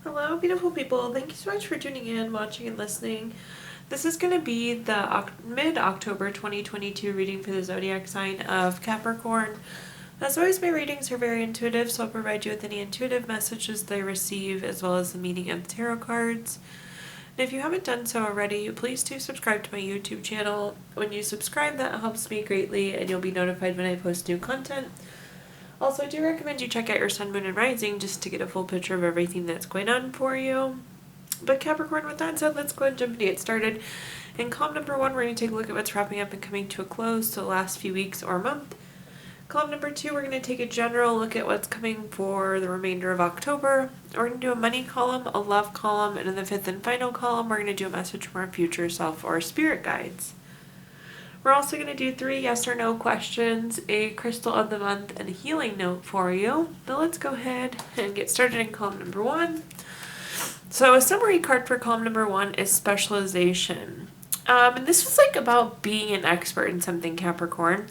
Hello, beautiful people. Thank you so much for tuning in, watching, and listening. This is going to be the mid-October 2022 reading for the zodiac sign of Capricorn. As always, my readings are very intuitive, so I'll provide you with any intuitive messages that I receive, as well as the meaning of the tarot cards. And if you haven't done so already, please do subscribe to my YouTube channel. When you subscribe, that helps me greatly, and you'll be notified when I post new content. Also, I do recommend you check out your sun, moon, and rising just to get a full picture of everything that's going on for you. But Capricorn, with that said, let's go ahead and jump and get started. In column number 1, we're going to take a look at what's wrapping up and coming to a close, so the last few weeks or month. Column number 2, we're going to take a general look at what's coming for the remainder of October. We're going to do a money column, a love column, and in the 5th and final column, we're going to do a message from our future self or spirit guides. We're also going to do 3 yes or no questions, a crystal of the month, and a healing note for you. Now let's go ahead and get started in column number 1. So a summary card for column number 1 is specialization. And this is like about being an expert in something, Capricorn.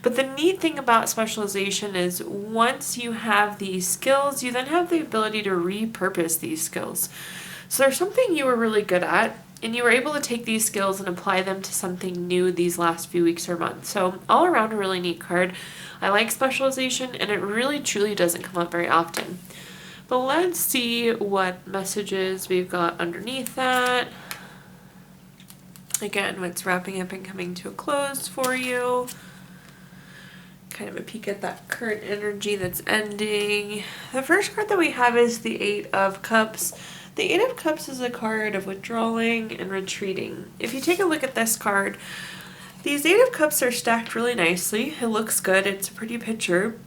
But the neat thing about specialization is once you have these skills, you then have the ability to repurpose these skills. So there's something you were really good at, and you were able to take these skills and apply them to something new these last few weeks or months. So all around a really neat card. I like specialization, and it really truly doesn't come up very often. But let's see what messages we've got underneath that. Again, what's wrapping up and coming to a close for you. Kind of a peek at that current energy that's ending. The first card that we have is the 8 of Cups. The 8 of Cups is a card of withdrawing and retreating. If you take a look at this card, these 8 of Cups are stacked really nicely. It looks good. It's a pretty picture.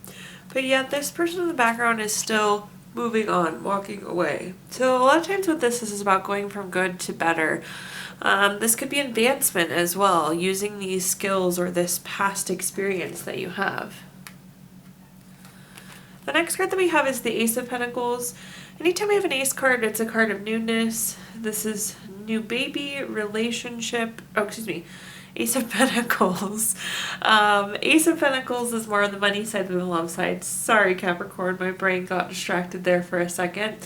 But yet this person in the background is still moving on, walking away. So a lot of times what this is about going from good to better. This could be advancement as well, using these skills or this past experience that you have. The next card that we have is the Ace of Pentacles. Anytime we have an ace card, it's a card of newness. This is new baby, relationship, Ace of Pentacles. Ace of Pentacles is more on the money side than the love side. Sorry, Capricorn, my brain got distracted there for a second.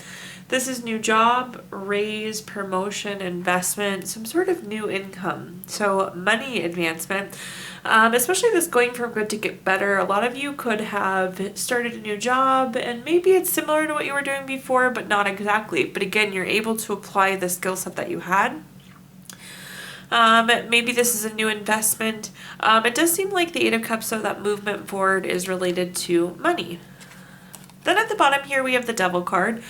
This is new job, raise, promotion, investment, some sort of new income. So money advancement, especially this going from good to get better. A lot of you could have started a new job and maybe it's similar to what you were doing before, but not exactly. But again, you're able to apply the skill set that you had. Maybe this is a new investment. It does seem like the 8 of Cups, so that movement forward is related to money. Then at the bottom here, we have the Devil card.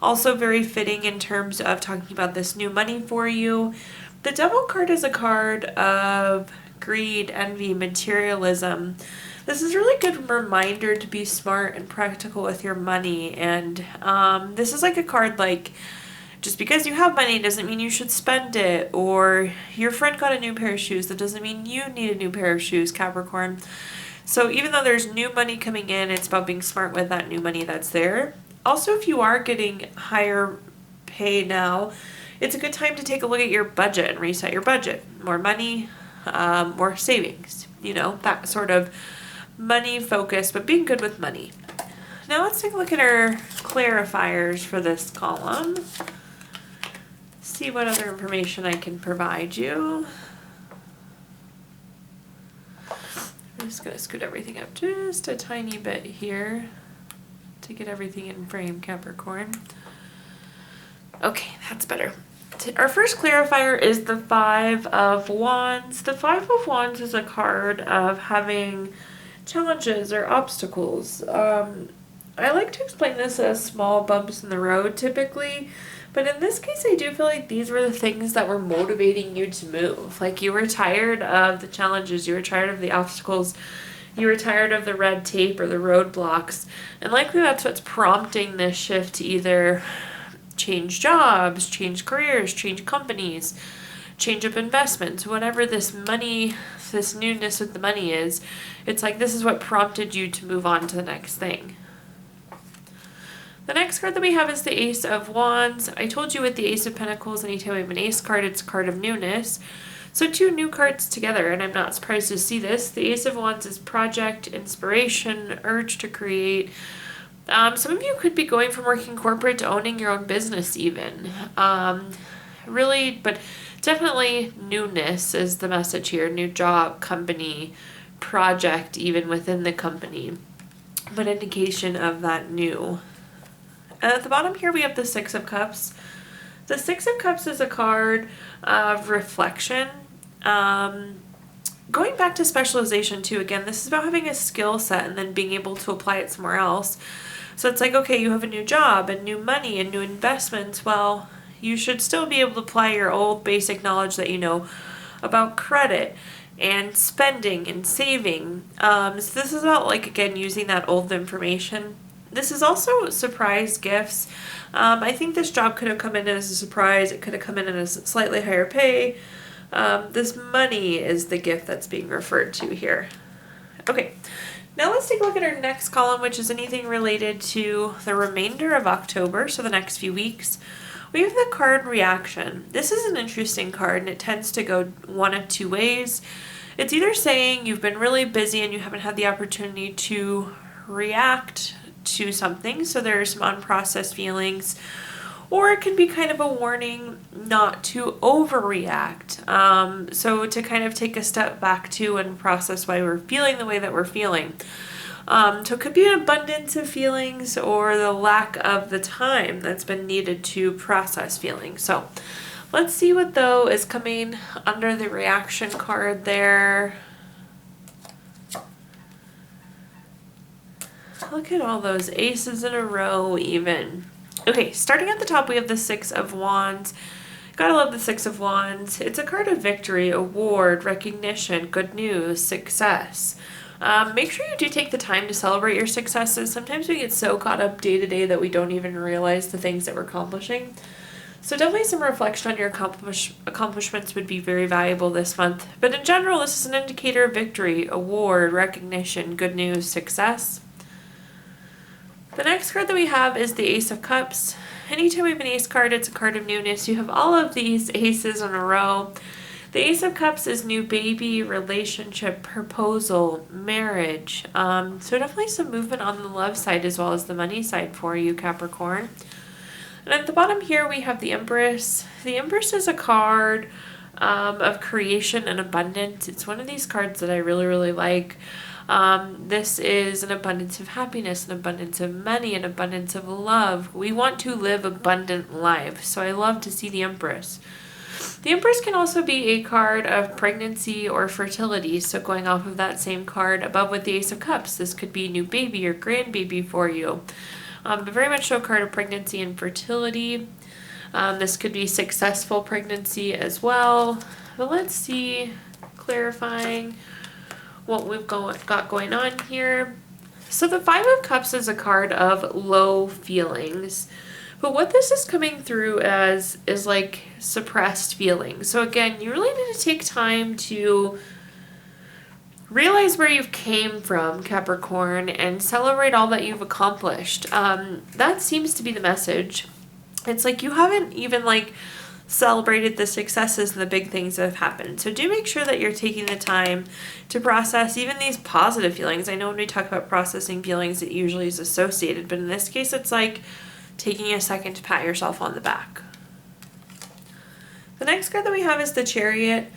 Also very fitting in terms of talking about this new money for you. The Devil card is a card of greed, envy, materialism. This is a really good reminder to be smart and practical with your money. And this is like a card like, just because you have money doesn't mean you should spend it, or your friend got a new pair of shoes, that doesn't mean you need a new pair of shoes, Capricorn. So even though there's new money coming in, it's about being smart with that new money that's there. Also, if you are getting higher pay now, it's a good time to take a look at your budget and reset your budget. More money, more savings, that sort of money focus, but being good with money. Now let's take a look at our clarifiers for this column. See what other information I can provide you. I'm just going to scoot everything up just a tiny bit here to get everything in frame, Capricorn. Okay, that's better. Our first clarifier is the 5 of Wands. The 5 of Wands is a card of having challenges or obstacles. I like to explain this as small bumps in the road typically, but in this case I do feel like these were the things that were motivating you to move. Like you were tired of the challenges, you were tired of the obstacles, you were tired of the red tape or the roadblocks, and likely that's what's prompting this shift to either change jobs, change careers, change companies, change up investments, whatever this money, this newness with the money is. It's like this is what prompted you to move on to the next thing. The next card that we have is the Ace of Wands. I told you with the Ace of Pentacles, anytime we have an ace card, it's a card of newness. So 2 new cards together, and I'm not surprised to see this. The Ace of Wands is project, inspiration, urge to create, Some of you could be going from working corporate to owning your own business even. Really, but definitely newness is the message here. New job, company, project, even within the company. But indication of that new. And at the bottom here we have the Six of Cups. The Six of Cups is a card of reflection. Going back to specialization too, again, this is about having a skill set and then being able to apply it somewhere else. So it's like, okay, you have a new job and new money and new investments. Well, you should still be able to apply your old basic knowledge that you know about credit and spending and saving. So this is about, like, again, using that old information. This is also surprise gifts. I think this job could have come in as a surprise. It could have come in as slightly higher pay. This money is the gift that's being referred to here. Okay, now let's take a look at our next column, which is anything related to the remainder of October, so the next few weeks. We have the card reaction. This is an interesting card, and it tends to go one of two ways. It's either saying you've been really busy and you haven't had the opportunity to react to something, so there are some unprocessed feelings, or it can be kind of a warning not to overreact. So to kind of take a step back to and process why we're feeling the way that we're feeling. So it could be an abundance of feelings or the lack of the time that's been needed to process feelings. So let's see what though is coming under the reaction card there. Look at all those aces in a row even. Okay, starting at the top we have the Six of Wands. Gotta love the Six of Wands. It's a card of victory, award, recognition, good news, success. Make sure you do take the time to celebrate your successes. Sometimes we get so caught up day to day that we don't even realize the things that we're accomplishing. So definitely some reflection on your accomplishments would be very valuable this month. But in general, this is an indicator of victory, award, recognition, good news, success. The next card that we have is the Ace of Cups. Anytime we have an ace card, it's a card of newness. You have all of these aces in a row. The Ace of Cups is new baby, relationship, proposal, marriage. So definitely some movement on the love side as well as the money side for you, Capricorn. And at the bottom here we have the Empress. The Empress is a card of creation and abundance. It's one of these cards that I really, really like. This is an abundance of happiness, an abundance of money, an abundance of love. We want to live abundant lives, so I love to see the Empress. The Empress can also be a card of pregnancy or fertility, so going off of that same card above with the Ace of Cups, this could be new baby or grandbaby for you. But very much so a card of pregnancy and fertility. This could be successful pregnancy as well. But let's see, clarifying what we've got going on here. So the Five of Cups is a card of low feelings. But what this is coming through as is like suppressed feelings. So again, you really need to take time to realize where you've came from, Capricorn, and celebrate all that you've accomplished. That seems to be the message. It's like you haven't even celebrated the successes and the big things that have happened. So do make sure that you're taking the time to process even these positive feelings. I know when we talk about processing feelings, it usually is associated, but in this case, it's like taking a second to pat yourself on the back. The next card that we have is the Chariot.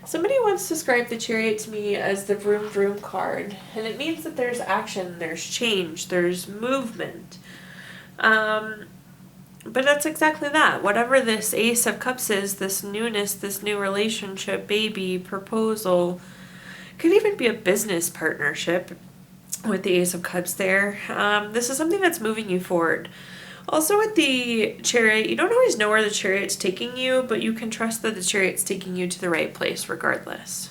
Somebody once described the Chariot to me as the vroom vroom card, and it means that there's action, there's change, there's movement. But that's exactly that. Whatever this Ace of Cups is, this newness, this new relationship, baby, proposal, could even be a business partnership with the Ace of Cups there. This is something that's moving you forward. Also with the Chariot, you don't always know where the Chariot's taking you, but you can trust that the Chariot's taking you to the right place regardless.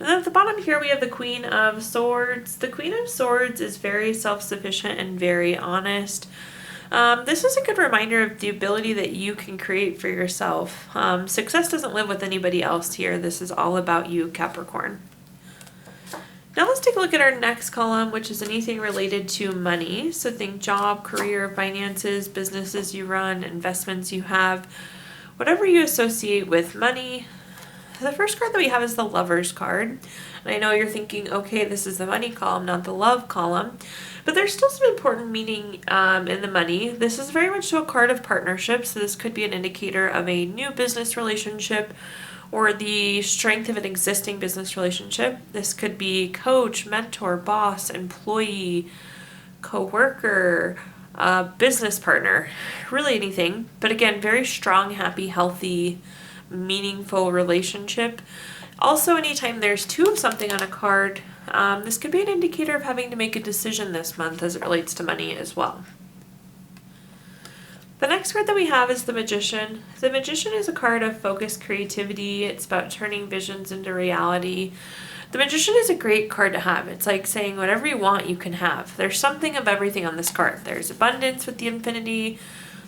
And then at the bottom here we have the Queen of Swords. The Queen of Swords is very self-sufficient and very honest. This is a good reminder of the ability that you can create for yourself. Success doesn't live with anybody else here. This is all about you, Capricorn. Now let's take a look at our next column, which is anything related to money. So think job, career, finances, businesses you run, investments you have, whatever you associate with money. The first card that we have is the Lovers card. And I know you're thinking, okay, this is the money column, not the love column. But there's still some important meaning in the money. This is very much so a card of partnership. So this could be an indicator of a new business relationship or the strength of an existing business relationship. This could be coach, mentor, boss, employee, co-worker, business partner, really anything. But again, very strong, happy, healthy, meaningful relationship. Also, anytime there's two of something on a card, this could be an indicator of having to make a decision this month as it relates to money as well. The next card that we have is the Magician. The Magician is a card of focused creativity. It's about turning visions into reality. The Magician is a great card to have. It's like saying whatever you want, you can have. There's something of everything on this card. There's abundance with the Infinity.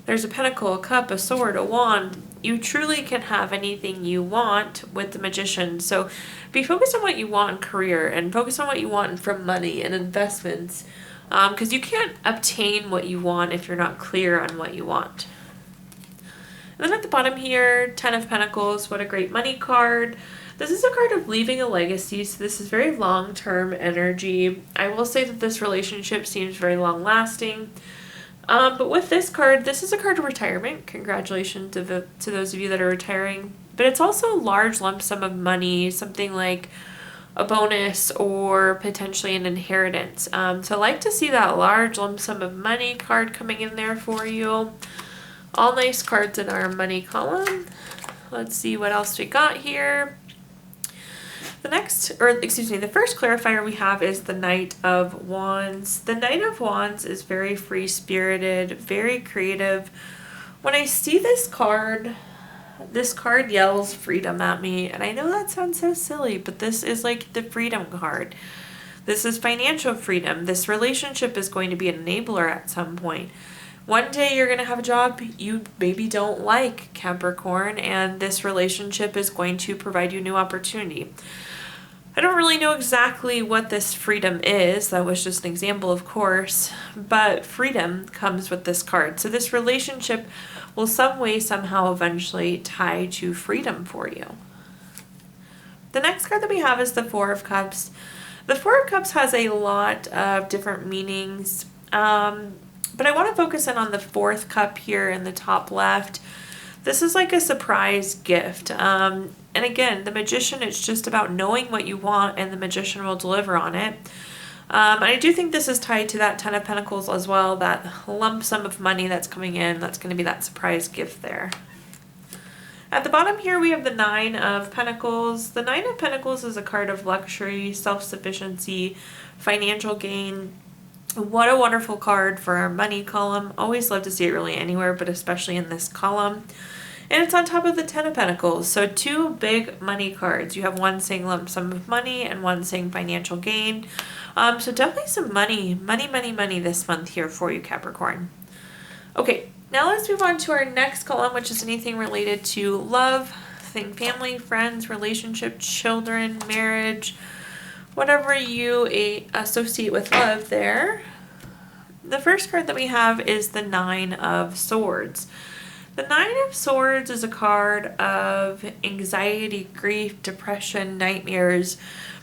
There's a pentacle, a cup, a sword, a wand. You truly can have anything you want with the Magician. So be focused on what you want in career and focus on what you want from money and investments. Because you can't obtain what you want if you're not clear on what you want. And then at the bottom here, 10 of Pentacles, what a great money card. This is a card of leaving a legacy, so this is very long-term energy. I will say that this relationship seems very long-lasting. But with this card, this is a card of retirement. Congratulations to those of you that are retiring. But it's also a large lump sum of money, something like a bonus or potentially an inheritance. So I like to see that large lump sum of money card coming in there for you. All nice cards in our money column. Let's see what else we got here. The first clarifier we have is the Knight of Wands. The Knight of Wands is very free-spirited, very creative. When I see this card yells freedom at me, and I know that sounds so silly, but this is like the freedom card. This is financial freedom. This relationship is going to be an enabler at some point. One day you're going to have a job you maybe don't like, Capricorn, and this relationship is going to provide you new opportunity. I don't really know exactly what this freedom is. That was just an example, of course, but freedom comes with this card. So this relationship will some way, somehow, eventually tie to freedom for you. The next card that we have is the Four of Cups. The Four of Cups has a lot of different meanings, but I want to focus in on the fourth cup here in the top left. This is like a surprise gift. And again, the Magician, it's just about knowing what you want and the Magician will deliver on it. And I do think this is tied to that 10 of Pentacles as well, that lump sum of money that's coming in. That's going to be that surprise gift there. At the bottom here, we have the 9 of Pentacles. The 9 of Pentacles is a card of luxury, self-sufficiency, financial gain. What a wonderful card for our money column. Always love to see it really anywhere, but especially in this column. And it's on top of the 10 of Pentacles. So two big money cards. You have one saying lump sum of money and one saying financial gain. So definitely some money this month here for you, Capricorn. Okay, now let's move on to our next column, which is anything related to love. Think family, friends, relationship, children, marriage, whatever you associate with love there. The first card that we have is the 9 of Swords. The 9 of Swords is a card of anxiety, grief, depression, nightmares.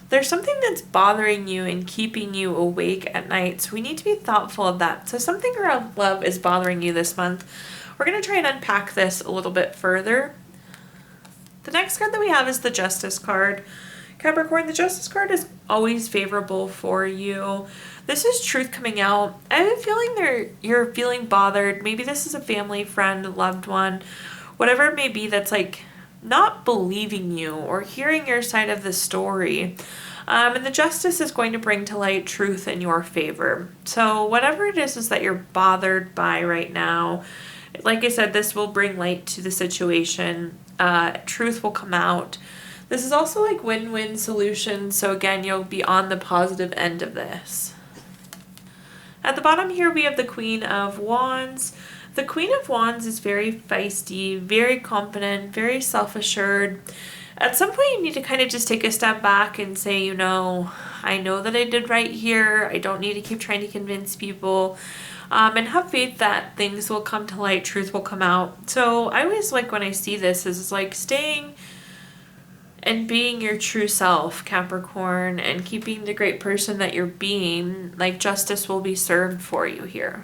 There's something that's bothering you and keeping you awake at night, so we need to be thoughtful of that. So something around love is bothering you this month. We're going to try and unpack this a little bit further. The next card that we have is the Justice card. Capricorn, the Justice card is always favorable for you. This is truth coming out. I have a feeling you're feeling bothered. Maybe this is a family, friend, loved one, whatever it may be that's like not believing you or hearing your side of the story. And the Justice is going to bring to light truth in your favor. So whatever it is that you're bothered by right now, like I said, this will bring light to the situation. Truth will come out. This is also like win-win solution. So again, you'll be on the positive end of this. At the bottom here, we have the Queen of Wands. The Queen of Wands is very feisty, very confident, very self-assured. At some point, you need to kind of just take a step back and say, you know, I know that I did right here. I don't need to keep trying to convince people. And have faith that things will come to light, truth will come out. So I always like when I see this is like staying and being your true self, Capricorn, and keeping the great person that you're being, like justice will be served for you here.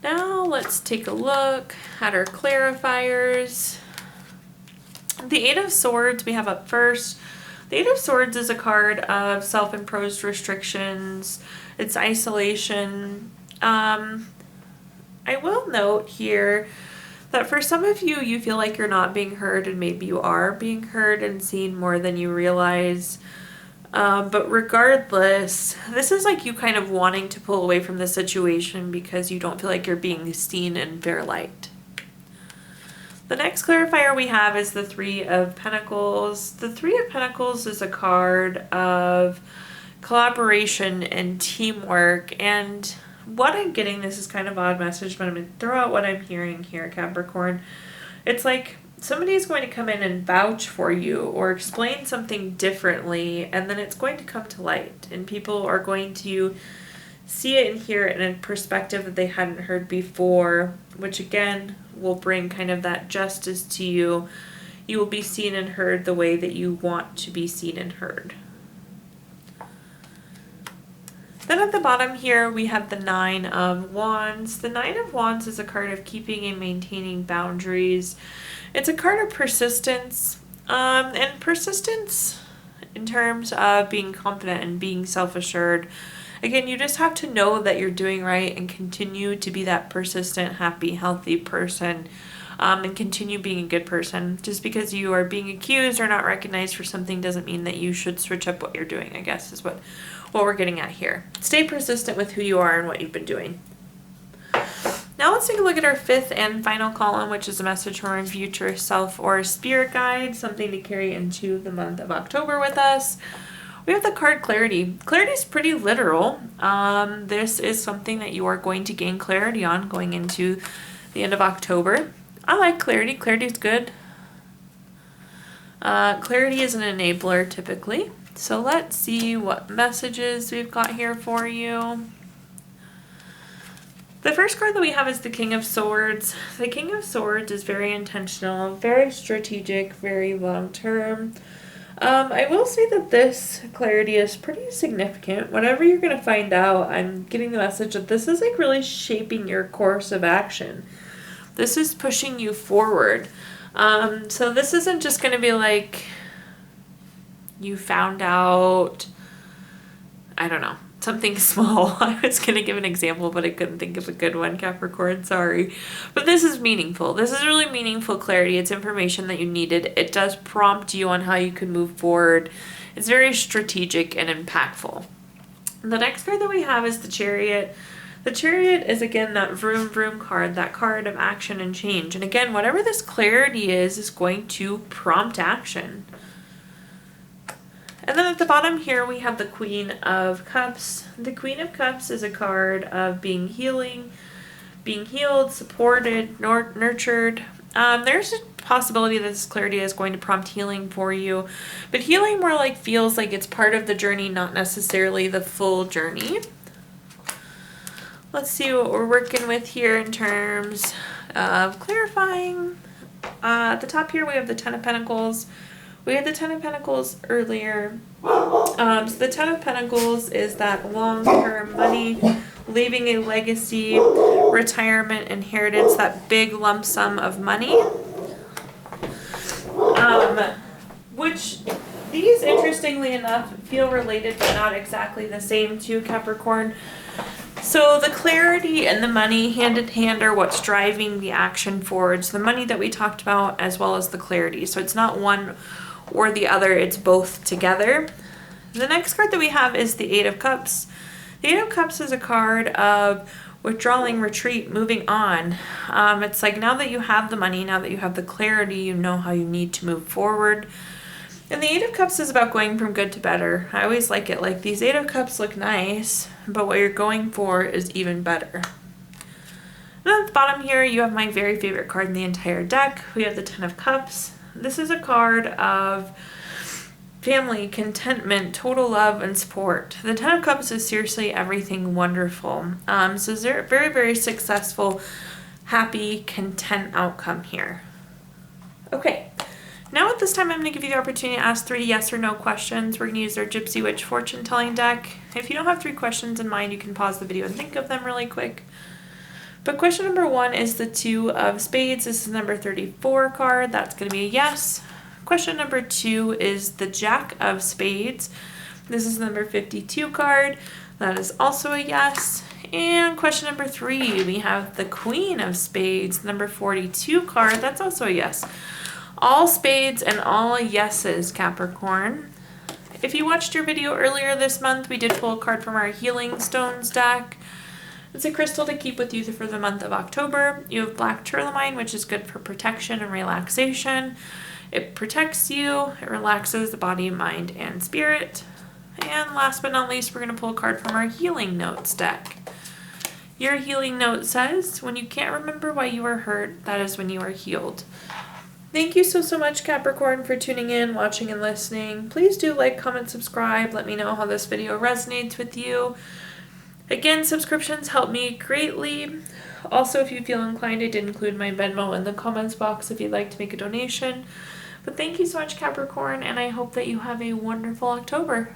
Now let's take a look at our clarifiers. The Eight of Swords we have up first. The Eight of Swords is a card of self-imposed restrictions. It's isolation. I will note here that for some of you, you feel like you're not being heard, and maybe you are being heard and seen more than you realize. But regardless, this is like you kind of wanting to pull away from the situation because you don't feel like you're being seen in fair light. The next clarifier we have is the Three of Pentacles. The Three of Pentacles is a card of collaboration and teamwork. And what I'm getting, this is kind of odd message, but I'm going to throw out what I'm hearing here, Capricorn. It's like somebody is going to come in and vouch for you or explain something differently, and then it's going to come to light. And people are going to see it and hear it in a perspective that they hadn't heard before, which again will bring kind of that justice to you. You will be seen and heard the way that you want to be seen and heard. Then at the bottom here we have the Nine of Wands. The Nine of Wands is a card of keeping and maintaining boundaries. It's a card of persistence, and persistence in terms of being confident and being self-assured. Again, you just have to know that you're doing right and continue to be that persistent, happy, healthy person, and continue being a good person. Just because you are being accused or not recognized for something doesn't mean that you should switch up what you're doing, I guess is what we're getting at here. Stay persistent with who you are and what you've been doing. Now let's take a look at our fifth and final column, which is a message from our future self or spirit guide, something to carry into the month of October with us. We have the card Clarity. Clarity is pretty literal. This is something that you are going to gain clarity on going into the end of October. I like clarity. Clarity is good. Clarity is an enabler typically. So let's see what messages we've got here for you. The first card that we have is the King of Swords. The King of Swords is very intentional, very strategic, very long-term. I will say that this clarity is pretty significant. Whatever you're going to find out, I'm getting the message that this is like really shaping your course of action. This is pushing you forward. So this isn't just going to be like you found out, I don't know, something small. I was going to give an example, but I couldn't think of a good one, Capricorn, sorry. But this is meaningful. This is really meaningful clarity. It's information that you needed. It does prompt you on how you can move forward. It's very strategic and impactful. The next card that we have is the Chariot. The Chariot is, again, that vroom vroom card, that card of action and change. And again, whatever this clarity is going to prompt action. And then at the bottom here, we have the Queen of Cups. The Queen of Cups is a card of being healed, supported, nurtured. There's a possibility that this clarity is going to prompt healing for you, but healing more like feels like it's part of the journey, not necessarily the full journey. Let's see what we're working with here in terms of clarifying. At the top here, we have the Ten of Pentacles. We had the Ten of Pentacles earlier. So the Ten of Pentacles is that long-term money, leaving a legacy, retirement, inheritance, that big lump sum of money. Which these, interestingly enough, feel related but not exactly the same to Capricorn. So the clarity and the money hand in hand are what's driving the action forward. So the money that we talked about as well as the clarity. So it's not one or the other, it's both together. The next card that we have is the Eight of Cups. The Eight of Cups is a card of withdrawing, retreat, moving on. It's like now that you have the money, now that you have the clarity, you know how you need to move forward. And the Eight of Cups is about going from good to better. I always like it. Like these Eight of Cups look nice, but what you're going for is even better. And at the bottom here, you have my very favorite card in the entire deck. We have the Ten of Cups. This is a card of family, contentment, total love, and support. The Ten of Cups is seriously everything wonderful. So it's a very, very successful, happy, content outcome here. Okay, Now at this time, I'm going to give you the opportunity to ask 3 yes or no questions. We're going to use our Gypsy Witch fortune telling deck. If you don't have 3 questions in mind, you can pause the video and think of them really quick. But question number 1 is the 2 of spades. This is number 34 card. That's going to be a yes. Question number 2 is the Jack of spades. This is number 52 card. That is also a yes. And question number 3, we have the Queen of spades, number 42 card. That's also a yes. All spades and all yeses, Capricorn. If you watched your video earlier this month, we did pull a card from our Healing Stones deck. It's a crystal to keep with you for the month of October. You have black tourmaline, which is good for protection and relaxation. It protects you, it relaxes the body, mind, and spirit. And last but not least, we're going to pull a card from our Healing Notes deck. Your healing note says, when you can't remember why you were hurt, that is when you are healed. Thank you so much, Capricorn, for tuning in, watching, and listening. Please do like, comment, subscribe. Let me know how this video resonates with you. Again, subscriptions help me greatly. Also, if you feel inclined, I did include my Venmo in the comments box if you'd like to make a donation. But thank you so much, Capricorn, and I hope that you have a wonderful October.